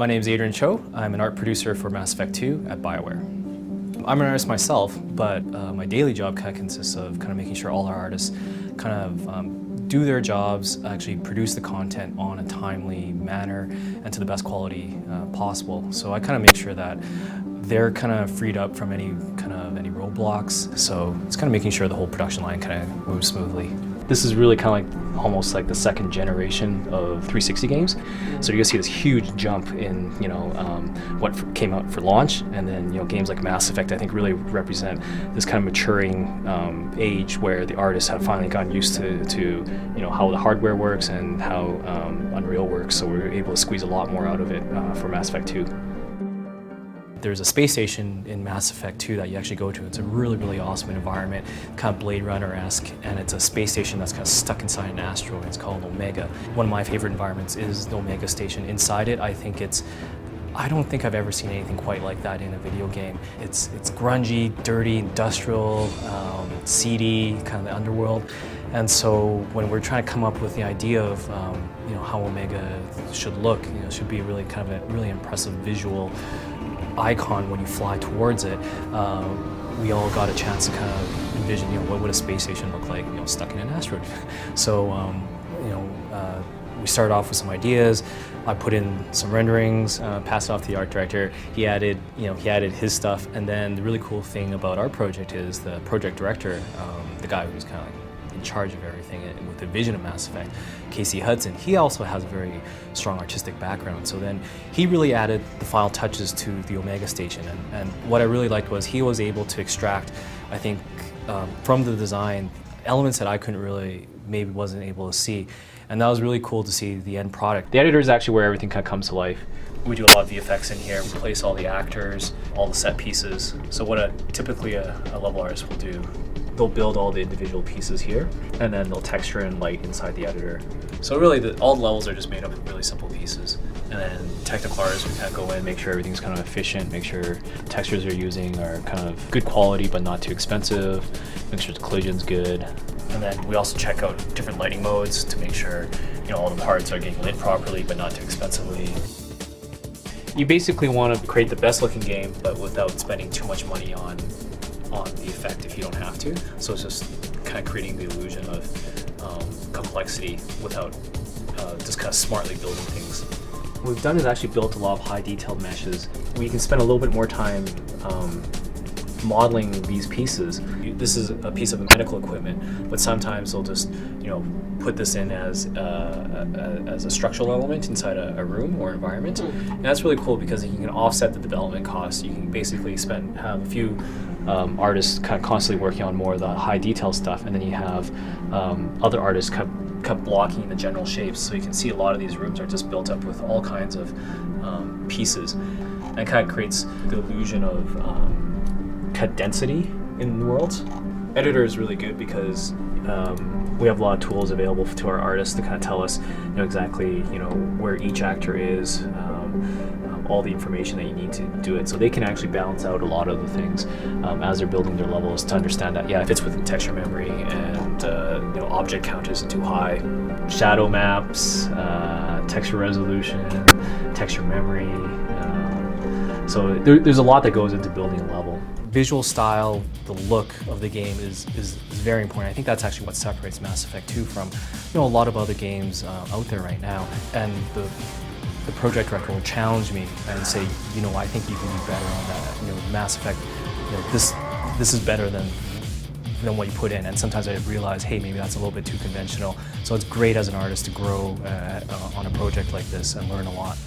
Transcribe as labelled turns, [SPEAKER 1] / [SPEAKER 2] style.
[SPEAKER 1] My name is Adrian Cho. I'm an art producer for Mass Effect 2 at BioWare. I'm an artist myself, but my daily job kind of consists of kind of making sure all our artists kind of do their jobs, actually produce the content on a timely manner and to the best quality possible. So I kind of make sure that they're kind of freed up from any roadblocks. So it's kind of making sure the whole production line kind of moves smoothly. This is really kind of like almost like the second generation of 360 games. So you'll see this huge jump in what came out for launch, and then games like Mass Effect I think really represent this kind of maturing age where the artists have finally gotten used to how the hardware works and how Unreal works. So we're able to squeeze a lot more out of it for Mass Effect 2. There's a space station in Mass Effect 2 that you actually go to. It's a really, really awesome environment, kind of Blade Runner-esque, and it's a space station that's kind of stuck inside an asteroid. It's called Omega. One of my favorite environments is the Omega station. Inside it, I don't think I've ever seen anything quite like that in a video game. It's grungy, dirty, industrial, seedy, kind of the underworld. And so when we're trying to come up with the idea of how Omega should look, it should be really kind of a really impressive visual icon when you fly towards it. We all got a chance to kind of envision, what would a space station look like, stuck in an asteroid. So, we started off with some ideas. I put in some renderings, passed off to the art director. He added his stuff, and then the really cool thing about our project is the project director, the guy who's kind of like in charge of everything with the vision of Mass Effect, Casey Hudson. He also has a very strong artistic background. So then he really added the final touches to the Omega station. And what I really liked was he was able to extract, I think, from the design, elements that I maybe wasn't able to see. And that was really cool to see the end product. The editor is actually where everything kind of comes to life. We do a lot of VFX in here. We place all the actors, all the set pieces. So what typically a level artist will do, they'll build all the individual pieces here, and then they'll texture and light inside the editor. So really, all the levels are just made up of really simple pieces. And then technical artists, we kind of go in, make sure everything's kind of efficient, make sure textures they're using are kind of good quality but not too expensive, make sure the collision's good. And then we also check out different lighting modes to make sure all the parts are getting lit properly but not too expensively. You basically want to create the best looking game, but without spending too much money on the effect if you don't have to. So it's just kind of creating the illusion of complexity without just kind of smartly building things. What we've done is actually built a lot of high detailed meshes. We can spend a little bit more time modeling these pieces. This is a piece of medical equipment, but sometimes they'll just put this in as a structural element inside a room or environment. And that's really cool because you can offset the development costs. You can basically have a few artists kind of constantly working on more of the high detail stuff, and then you have other artists kept blocking the general shapes. So you can see a lot of these rooms are just built up with all kinds of pieces, and it kind of creates the illusion of kind of density in the worlds. Editor is really good because we have a lot of tools available to our artists to kind of tell us exactly where each actor is, all the information that you need to do it. So they can actually balance out a lot of the things as they're building their levels to understand that, it fits within texture memory and object count isn't too high. Shadow maps, texture resolution, texture memory. So there's a lot that goes into building a level. Visual style, the look of the game is very important. I think that's actually what separates Mass Effect 2 from a lot of other games out there right now. And the project director will challenge me and say, I think you can do better on that. Mass Effect, this is better than what you put in. And sometimes I realize, hey, maybe that's a little bit too conventional. So it's great as an artist to grow on a project like this and learn a lot.